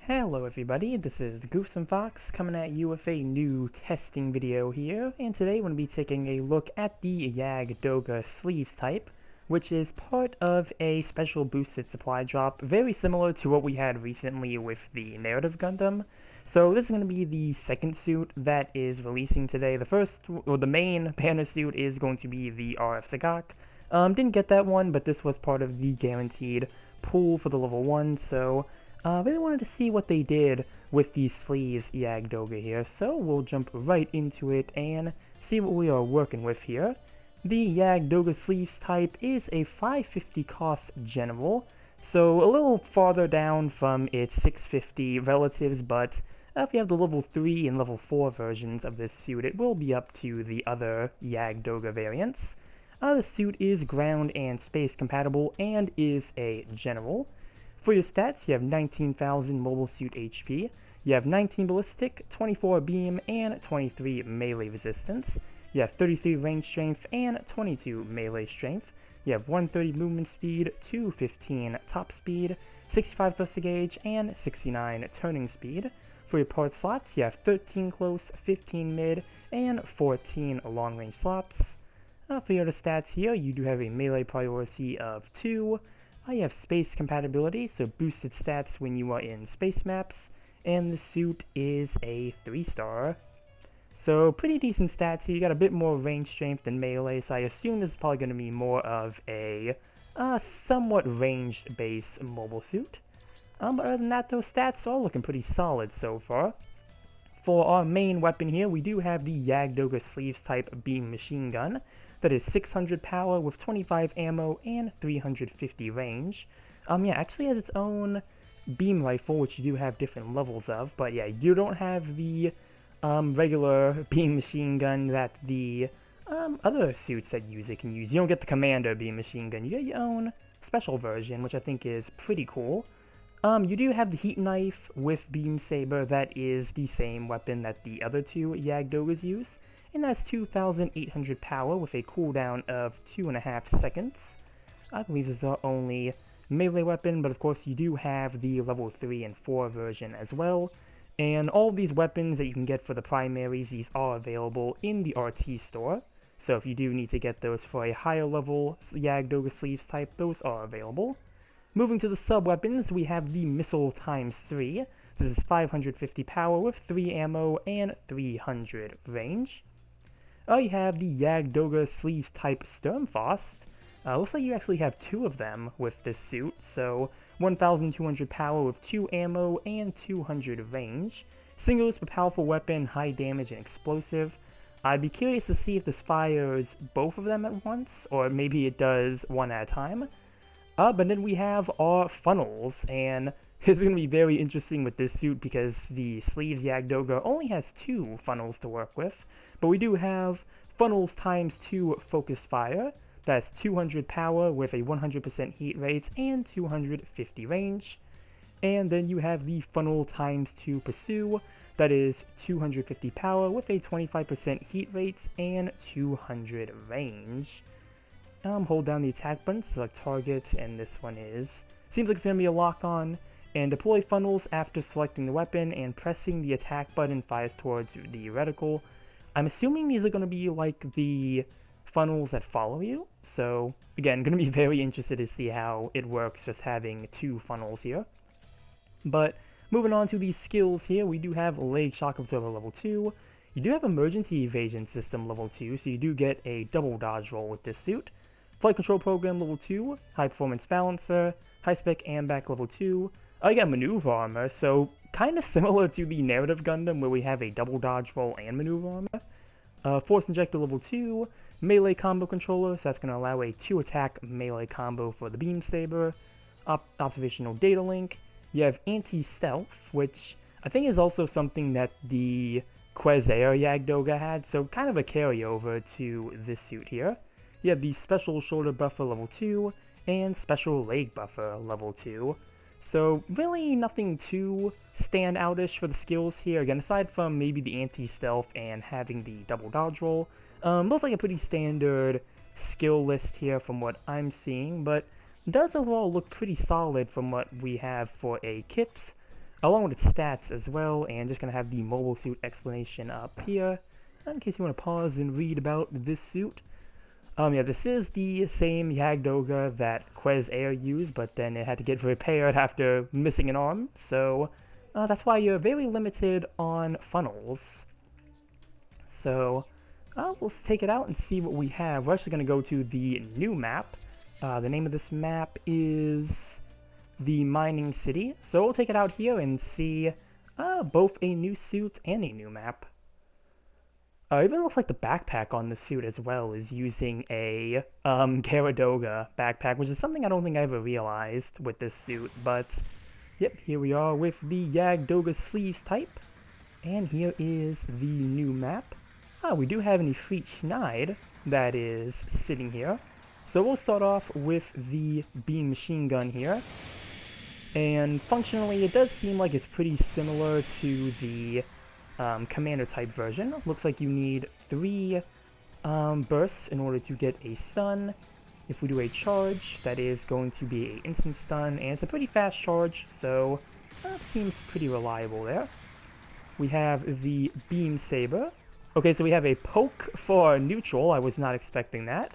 Hello everybody, this is the Goofs and Fox coming at you with a new testing video here, and today we're going to be taking a look at the Jagd Doga sleeves type, which is part of a special boosted supply drop, very similar to what we had recently with the narrative Gundam. So this is going to be the second suit that is releasing today. The first, or the main banner suit is going to be the RF Sagak. Didn't get that one, but this was part of the guaranteed pool for the level 1, so really wanted to see what they did with these sleeves Jagd Doga here, so we'll jump right into it and see what we are working with here. The Jagd Doga sleeves type is a 550 cost general, so a little farther down from its 650 relatives, but if you have the level 3 and level 4 versions of this suit, it will be up to the other Jagd Doga variants. The suit is ground and space compatible and is a general. For your stats, you have 19,000 mobile suit HP, you have 19 ballistic, 24 beam, and 23 melee resistance, you have 33 range strength and 22 melee strength, you have 130 movement speed, 215 top speed, 65 thrust gauge, and 69 turning speed. For your part slots, you have 13 close, 15 mid, and 14 long range slots. For your other stats here, you do have a melee priority of 2, you have space compatibility, so boosted stats when you are in space maps, and the suit is a 3-star. So pretty decent stats here. You got a bit more range strength than melee, so I assume this is probably going to be more of a somewhat ranged-based mobile suit. But other than that, those stats are looking pretty solid so far. For our main weapon here, we do have the Jagd Doga sleeves type beam machine gun. That is 600 power with 25 ammo and 350 range. Yeah, actually has its own beam rifle, which you do have different levels of, but yeah, you don't have the regular beam machine gun that the other suits that use it can use. You don't get the commander beam machine gun, you get your own special version, which I think is pretty cool. You do have the heat knife with beam saber. That is the same weapon that the other two Jagd Dogas use, and that's 2,800 power with a cooldown of 2.5 seconds. I believe this is our only melee weapon, but of course you do have the level 3 and 4 version as well. And all of these weapons that you can get for the primaries, these are available in the RT store. So if you do need to get those for a higher level Jagd Doga sleeves type, those are available. Moving to the sub-weapons, we have the Missile ×3. This is 550 power with 3 ammo and 300 range. You have the Jagd Doga sleeves type Sturmfaust. Looks like you actually have 2 of them with this suit, so 1,200 power with 2 ammo and 200 range. Single use but powerful weapon, high damage and explosive. I'd be curious to see if this fires both of them at once, or maybe it does one at a time. But then we have our funnels, and it's going to be very interesting with this suit because the sleeves Jagd Doga only has 2 funnels to work with. But we do have funnels ×2 focus fire. That's 200 power with a 100% heat rate and 250 range. And then you have the funnel ×2 pursue. That is 250 power with a 25% heat rate and 200 range. Hold down the attack button to select target, and this one seems like it's going to be a lock-on. And deploy funnels after selecting the weapon, and pressing the attack button fires towards the reticle. I'm assuming these are going to be like the funnels that follow you, so again, going to be very interested to see how it works just having 2 funnels here. But moving on to the skills here, we do have Leg Shock Absorber level 2, you do have Emergency Evasion System level 2, so you do get a double dodge roll with this suit. Flight Control Program level 2, High Performance Balancer, High Spec AMBAC level 2, you got Maneuver Armor, so kind of similar to the narrative Gundam where we have a double dodge roll and Maneuver Armor. Force Injector level 2, Melee Combo Controller, so that's going to allow a 2-attack melee combo for the Beam Saber. Observational Data Link, you have Anti-Stealth, which I think is also something that the Quasar Jagd Doga had, so kind of a carryover to this suit here. You have the Special Shoulder Buffer level 2, and Special Leg Buffer level 2. So really nothing too standoutish for the skills here, again aside from maybe the anti-stealth and having the double dodge roll. Looks like a pretty standard skill list here from what I'm seeing, but does overall look pretty solid from what we have for a kit. along with its stats as well, and just going to have the mobile suit explanation up here, in case you want to pause and read about this suit. Yeah, this is the same Jagd Doga that Quez Air used, but then it had to get repaired after missing an arm, so that's why you're very limited on funnels. So, let's take it out and see what we have. We're actually going to go to the new map. The name of this map is the Mining City, so we'll take it out here and see both a new suit and a new map. It even looks like the backpack on the suit as well is using a Jagd Doga backpack, which is something I don't think I ever realized with this suit, but yep, here we are with the Jagd Doga sleeves type, and here is the new map. We do have an Ifrit Schneid that is sitting here, so we'll start off with the beam machine gun here, and functionally it does seem like it's pretty similar to the commander type version. Looks like you need 3 bursts in order to get a stun. If we do a charge, that is going to be an instant stun, and it's a pretty fast charge, so that seems pretty reliable there. We have the beam saber. Okay, so we have a poke for neutral. I was not expecting that.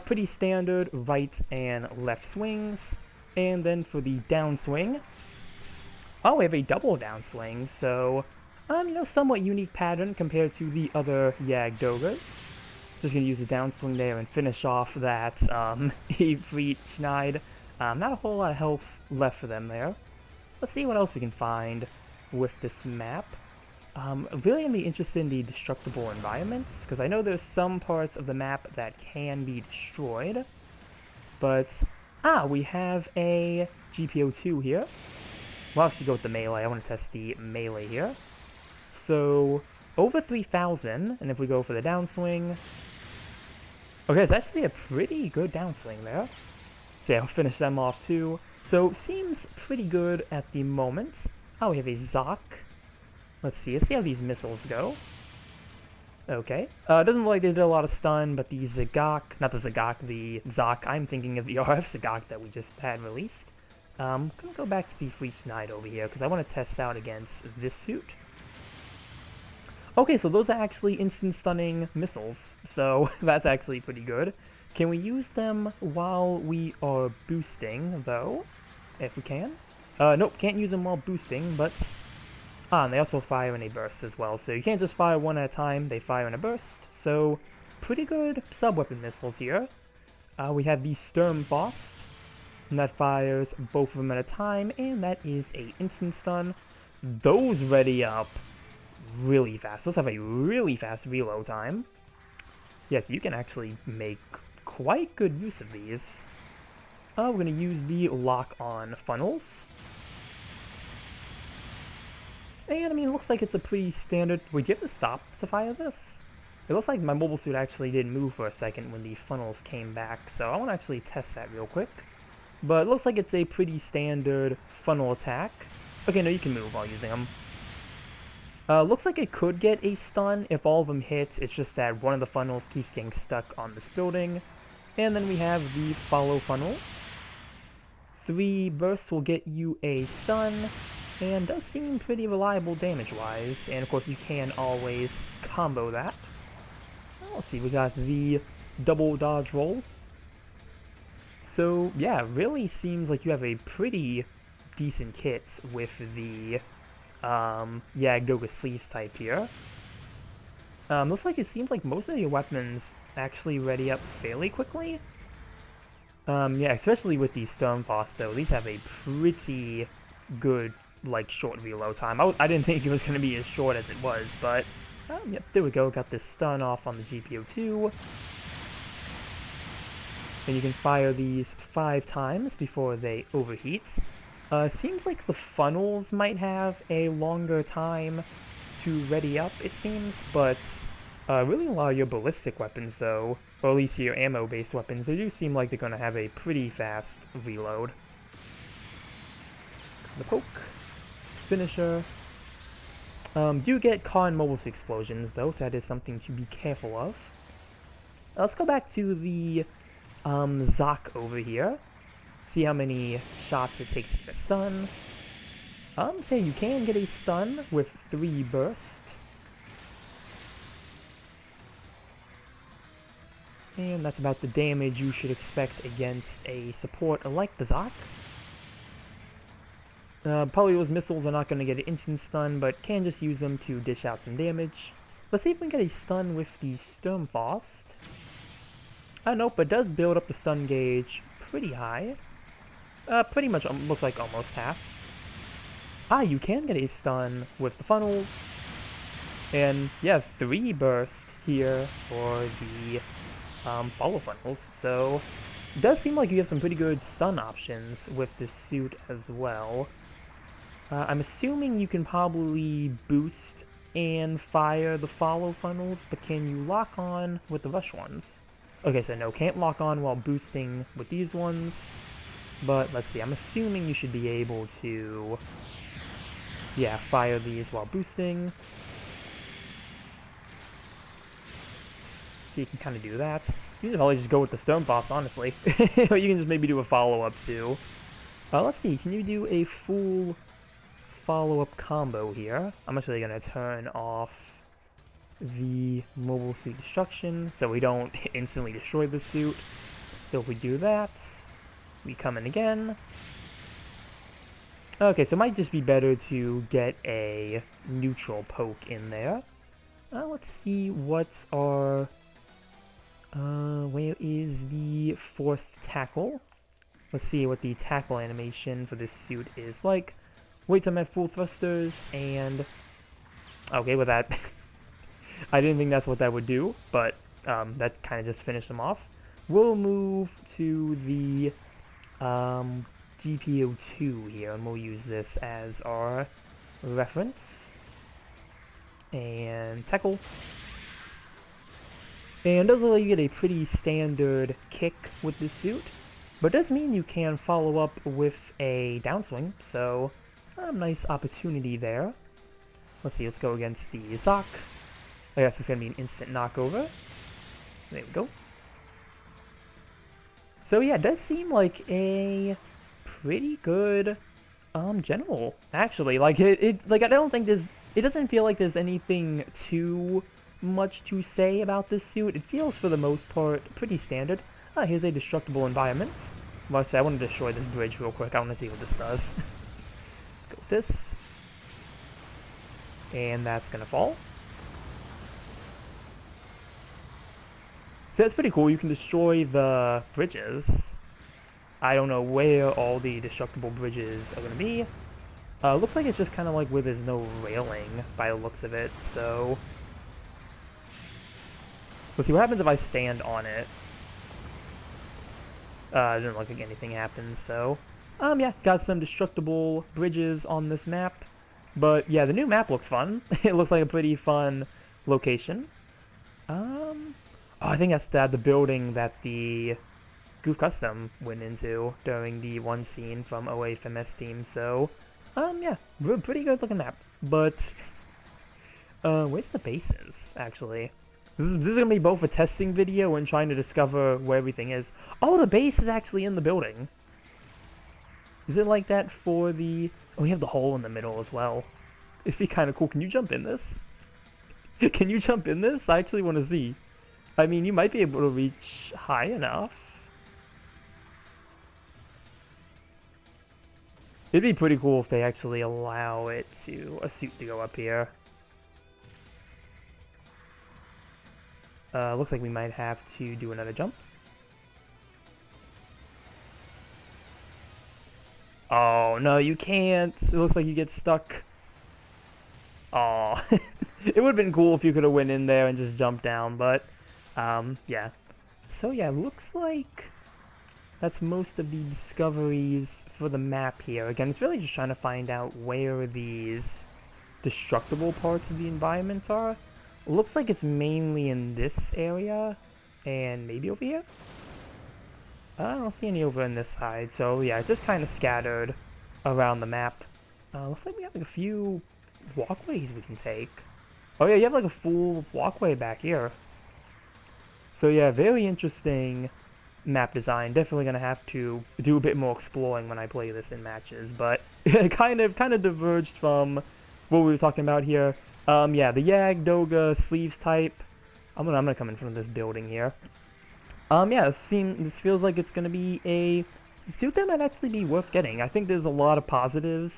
Pretty standard right and left swings. And then for the downswing, we have a double downswing, so you know, somewhat unique pattern compared to the other Jagd Dogas. Just gonna use the downswing there and finish off that Ifrit Schneid. Not a whole lot of health left for them there. Let's see what else we can find with this map. Really gonna be interested in the destructible environments, because I know there's some parts of the map that can be destroyed. But, we have a GPO2 here. We'll actually go with the melee. I want to test the melee here. So, over 3,000, and if we go for the downswing... Okay, it's actually a pretty good downswing there. So yeah, I'll finish them off too. So, seems pretty good at the moment. We have a Zoc. Let's see how these missiles go. Okay. Doesn't look like they did a lot of stun, but the Zagok, not the Zagok, the Zoc, I'm thinking of the RF Zagok that we just had released. I'm gonna go back to the Ifrit Schneid over here, because I want to test out against this suit. Okay, so those are actually instant stunning missiles, so that's actually pretty good. Can we use them while we are boosting, though? If we can? Nope, can't use them while boosting, but... and they also fire in a burst as well, so you can't just fire one at a time, they fire in a burst, so pretty good sub-weapon missiles here. We have the Sturmfaust, and that fires both of them at a time, and that is a instant stun. Those ready up really fast. Those have a really fast reload time. Yes, you can actually make quite good use of these. We're going to use the lock-on funnels. And, I mean, it looks like it's a pretty standard... Wait, do you have to stop to fire this? It looks like my mobile suit actually did move for a second when the funnels came back, so I want to actually test that real quick. But it looks like it's a pretty standard funnel attack. Okay, no, you can move while using them. Looks like it could get a stun if all of them hit, it's just that one of the funnels keeps getting stuck on this building. And then we have the follow funnel. 3 bursts will get you a stun, and does seem pretty reliable damage-wise, and of course you can always combo that. Let's see, we got the double dodge roll. So, yeah, really seems like you have a pretty decent kit with the Jagd Doga sleeves type here. Looks like it seems like most of your weapons actually ready up fairly quickly. Yeah, especially with the Sturmfaust though, these have a pretty good, like, short reload time. I didn't think it was going to be as short as it was, but, yep, there we go, got this stun off on the GPO2. And you can fire these 5 times before they overheat. Seems like the funnels might have a longer time to ready up, it seems, but really a lot of your ballistic weapons, though, or at least your ammo-based weapons, they do seem like they're going to have a pretty fast reload. The poke, finisher. Do get con mobile explosions, though, so that is something to be careful of. Let's go back to the Zoc over here. See how many shots it takes to get a stun. Okay, you can get a stun with 3 burst. And that's about the damage you should expect against a support like the Zok. Probably those missiles are not going to get an instant stun, but can just use them to dish out some damage. Let's see if we can get a stun with the Sturmfaust. Nope, it does build up the stun gauge pretty high. Pretty much looks like almost half. You can get a stun with the funnels. And yeah, 3 burst here for the follow funnels. So it does seem like you have some pretty good stun options with this suit as well. I'm assuming you can probably boost and fire the follow funnels, but can you lock on with the rush ones? Okay, so no, can't lock on while boosting with these ones, but let's see, I'm assuming you should be able to, yeah, fire these while boosting. So you can kind of do that. You can probably just go with the Sturmfaust, honestly. You can just maybe do a follow-up too. Let's see, can you do a full follow-up combo here? I'm actually going to turn off the mobile suit destruction so we don't instantly destroy the suit. So if we do that, we come in again. Okay, so it might just be better to get a neutral poke in there. Let's see what's our... where is the 4th tackle? Let's see what the tackle animation for this suit is like. Wait till I'm at full thrusters, and... Okay, with that... I didn't think that's what that would do, but that kind of just finished him off. We'll move to the GPO2 here, and we'll use this as our reference. And tackle. And it does let you get a pretty standard kick with this suit, but it does mean you can follow up with a downswing, so a nice opportunity there. Let's see, let's go against the Zok. I guess it's going to be an instant knockover. There we go. So yeah, it does seem like a pretty good general, actually. Like like I don't think it doesn't feel like there's anything too much to say about this suit. It feels for the most part pretty standard. Here's a destructible environment. Well, actually, I want to destroy this bridge real quick. I want to see what this does. Go with this. And that's going to fall. So that's pretty cool. You can destroy the bridges. I don't know where all the destructible bridges are going to be. Looks like it's just kind of like where there's no railing by the looks of it, so... Let's see what happens if I stand on it. It doesn't look like anything happens, so... yeah, got some destructible bridges on this map. But yeah, the new map looks fun. It looks like a pretty fun location. I think that's the building that the Goof Custom went into during the one scene from OA-FMS team, so... yeah, pretty good looking map. But... where's the bases, actually? This is going to be both a testing video and trying to discover where everything is. Oh, the base is actually in the building. Is it like that for the... Oh, we have the hole in the middle as well. It'd be kind of cool. Can you jump in this? Can you jump in this? I actually want to see. I mean, you might be able to reach high enough. It'd be pretty cool if they actually allow a suit to go up here. Looks like we might have to do another jump. Oh, no, you can't. It looks like you get stuck. Oh, it would have been cool if you could have went in there and just jumped down, but, yeah. So, yeah, looks like that's most of the discoveries for the map here. Again, it's really just trying to find out where these destructible parts of the environments are. Looks like it's mainly in this area, and maybe over here? I don't see any over on this side, so yeah, it's just kind of scattered around the map. Looks like we have like a few walkways we can take. Oh yeah, you have like a full walkway back here. So yeah, very interesting map design. Definitely gonna have to do a bit more exploring when I play this in matches, but it kind of diverged from what we were talking about here. Yeah, the Jagd Doga sleeves type. I'm gonna come in front of this building here. Yeah, this feels like it's gonna be a suit that might actually be worth getting. I think there's a lot of positives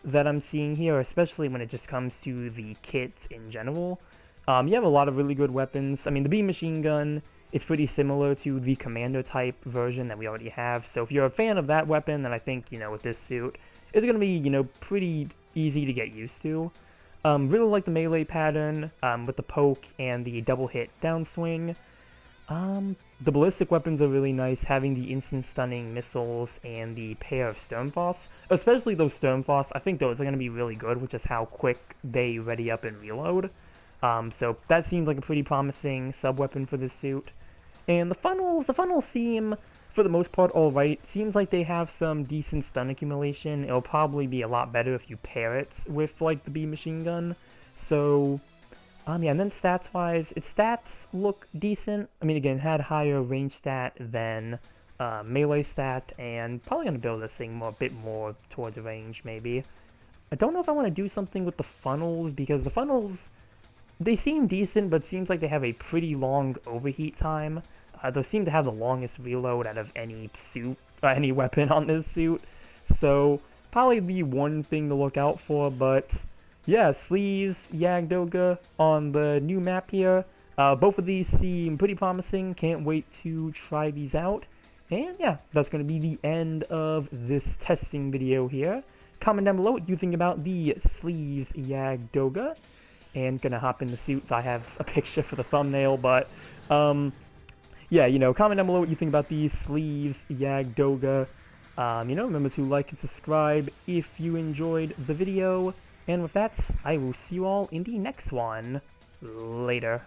that I'm seeing here, especially when it just comes to the kits in general. You have a lot of really good weapons. I mean, the beam machine gun is pretty similar to the commander type version that we already have, so if you're a fan of that weapon, then I think, with this suit, it's going to be, pretty easy to get used to. Really like the melee pattern, with the poke and the double hit downswing. The ballistic weapons are really nice, having the instant stunning missiles and the pair of Sturmfaust. Especially those Sturmfaust, I think those are going to be really good, which is how quick they ready up and reload. So that seems like a pretty promising sub-weapon for this suit. And the funnels seem, for the most part, alright. Seems like they have some decent stun accumulation. It'll probably be a lot better if you pair it with, like, the beam machine gun. So, yeah, and then stats-wise, its stats look decent. I mean, again, it had higher range stat than melee stat, and probably going to build this thing a bit more towards range, maybe. I don't know if I want to do something with the funnels, because the funnels, they seem decent, but it seems like they have a pretty long overheat time. They seem to have the longest reload out of any suit, any weapon on this suit. So, probably the one thing to look out for, but yeah, sleeves, Jagd Doga on the new map here. Both of these seem pretty promising. Can't wait to try these out. And yeah, that's going to be the end of this testing video here. Comment down below what you think about the sleeves Jagd Doga. And gonna hop in the suits. I have a picture for the thumbnail, but yeah, comment down below what you think about these sleeves Jagd Doga. Remember to like and subscribe if you enjoyed the video. And with that, I will see you all in the next one. Later.